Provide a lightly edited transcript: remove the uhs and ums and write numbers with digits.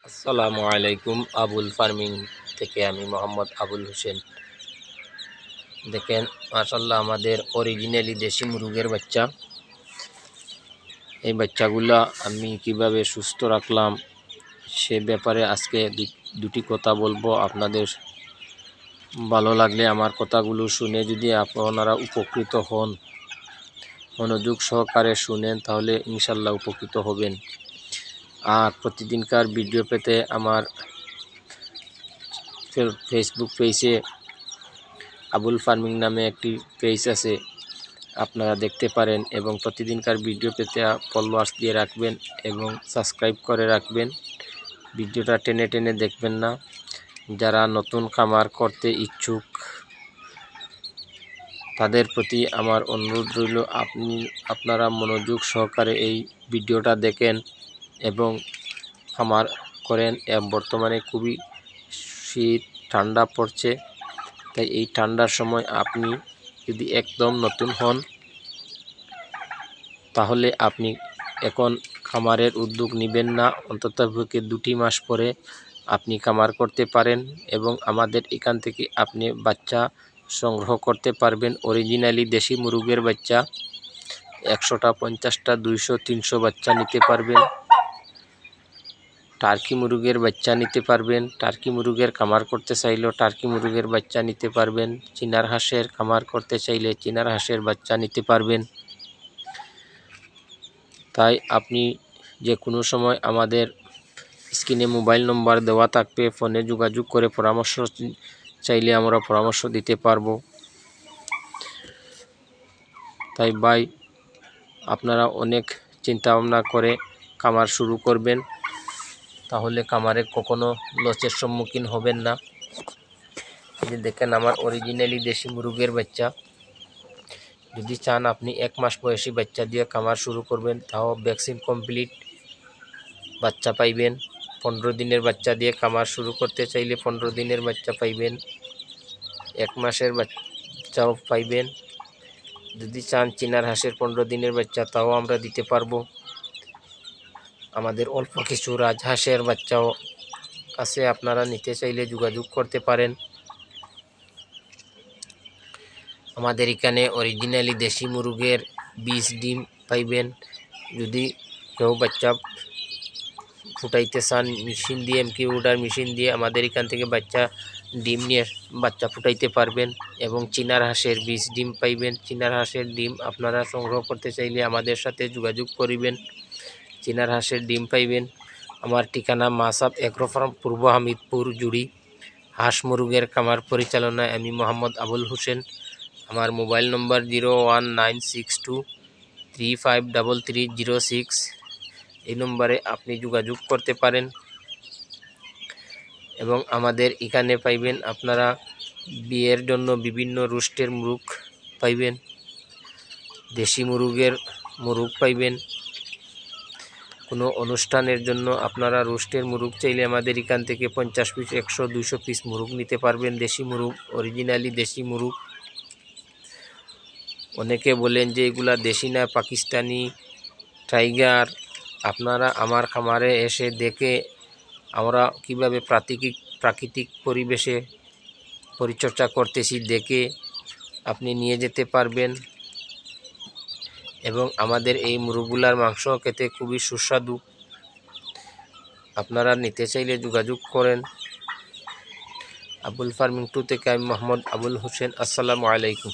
আসসালামু আলাইকুম। আবুল ফার্মিং থেকে আমি মোহাম্মদ আবুল হোসেন। দেখেন মাশাআল্লাহ আমাদের অরিজিনালি দেশি মুরগের বাচ্চা। এই বাচ্চাগুলা আমি কিভাবে সুস্থ রাখলাম সে ব্যাপারে আজকে দুটি কথা বলবো। আপনাদের ভালো লাগলে আমার কথাগুলো শুনে যদি আপনারা উপকৃত হন, মনোযোগ সহকারে শুনেন, তাহলে ইনশাল্লাহ উপকৃত হবেন। আর প্রতিদিনকার ভিডিও পেতে আমার ফেসবুক পেজে আবুল ফার্মিং নামে একটি পেজ আছে, আপনারা দেখতে পারেন। এবং প্রতিদিনকার ভিডিও পেতে ফলোয়ার্স দিয়ে রাখবেন এবং সাবস্ক্রাইব করে রাখবেন। ভিডিওটা টেনে টেনে দেখবেন না। যারা নতুন খামার করতে ইচ্ছুক তাদের প্রতি আমার অনুরোধ রইল, আপনারা মনোযোগ সহকারে এই ভিডিওটা দেখেন এবং খামার করেন। বর্তমানে খুবই শীত ঠান্ডা পড়ছে, তাই এই ঠান্ডার সময় আপনি যদি একদম নতুন হন তাহলে আপনি এখন খামারের উদ্যোগ নেবেন না। অন্ততপক্ষে 2 মাস পরে আপনি খামার করতে পারেন এবং আমাদের এখান থেকে আপনি বাচ্চা সংগ্রহ করতে পারবেন। অরিজিনালি দেশি মুরগের বাচ্চা 100টা 50টা 200 300 বাচ্চা নিতে পারবেন। টার্কি মুরগের বাচ্চা নিতে পারবেন। টার্কি মুরগের খামার করতে চাইলেও টার্কি মুরগের বাচ্চা নিতে পারবেন। চীনার হাঁসের খামার করতে চাইলে চীনার হাঁসের বাচ্চা নিতে পারবেন। তাই আপনি যে কোনো সময় আমাদের স্ক্রিনে মোবাইল নম্বর দেওয়া থাকবে, ফোনে যোগাযোগ করে পরামর্শ চাইলে আমরা পরামর্শ দিতে পারবো। তাই ভাই, আপনারা অনেক চিন্তা ভাবনা করে খামার শুরু করবেন, তাহলে খামারে কখনো লসের সম্মুখীন হবেন না। এই যে দেখেন আমার অরিজিনালি দেশি মুরগের বাচ্চা। যদি চান আপনি 1 মাস বয়সী বাচ্চা দিয়ে খামার শুরু করবেন, তাও ভ্যাকসিন কমপ্লিট বাচ্চা পাইবেন। 15 দিনের বাচ্চা দিয়ে খামার শুরু করতে চাইলে 15 দিনের বাচ্চা পাইবেন, 1 মাসের বাচ্চাও পাইবেন। যদি চান চীনার হাঁসের 15 দিনের বাচ্চা, তাও আমরা দিতে পারবো। আমাদের অল্প কিছু রাজহাঁসের বাচ্চাও আছে, আপনারা নিতে চাইলে যোগাযোগ করতে পারেন। আমাদের এখানে অরিজিনালি দেশি মুরগের 20 ডিম পাইবেন। যদি কেউ বাচ্চা ফুটাইতে চান মেশিন দিয়ে, ইনকিউবেটর মেশিন দিয়ে আমাদের এখান থেকে বাচ্চা ডিম নিয়ে বাচ্চা ফুটাইতে পারবেন। এবং চীনার হাঁসের 20 ডিম পাইবেন। চীনার হাঁসের ডিম আপনারা সংগ্রহ করতে চাইলে আমাদের সাথে যোগাযোগ করিবেন, চীনার হাঁসের ডিম পাইবেন। আমার ঠিকানা মাসাব এগ্রো ফার্ম, পূর্ব হামিদপুর জুড়ি। হাঁস মুরগের খামার পরিচালনায় আমি মোহাম্মদ আবুল হোসেন। আমার মোবাইল নম্বর 01962353306। এই নম্বরে আপনি যোগাযোগ করতে পারেন। এবং আমাদের এখানে পাইবেন আপনারা বিয়ের জন্য বিভিন্ন রোস্টের মুরগ পাইবেন, দেশি মুরগের মুরগ পাইবেন। কোনো অনুষ্ঠানের জন্য আপনারা রোস্টের মুরগ চাইলে আমাদের এখান থেকে 50 পিস 100 200 পিস মুরগ নিতে পারবেন। দেশি মুরগ, অরিজিনালি দেশি মুরগ। অনেকে বলেন যে এগুলা দেশি না, পাকিস্তানি টাইগার। আপনারা আমার খামারে এসে দেখে আমরা কিভাবে প্রাকৃতিক পরিবেশে পরিচর্যা করতেছি দেখে আপনি নিয়ে যেতে পারবেন। এবং আমাদের এই মুরগগুলার মাংস খেতে খুবই সুস্বাদু। আপনারা নিতে চাইলে যোগাযোগ করেন। আবুল ফার্মিং 2 থেকে আমি মোহাম্মদ আবুল হোসেন। আসসালামু আলাইকুম।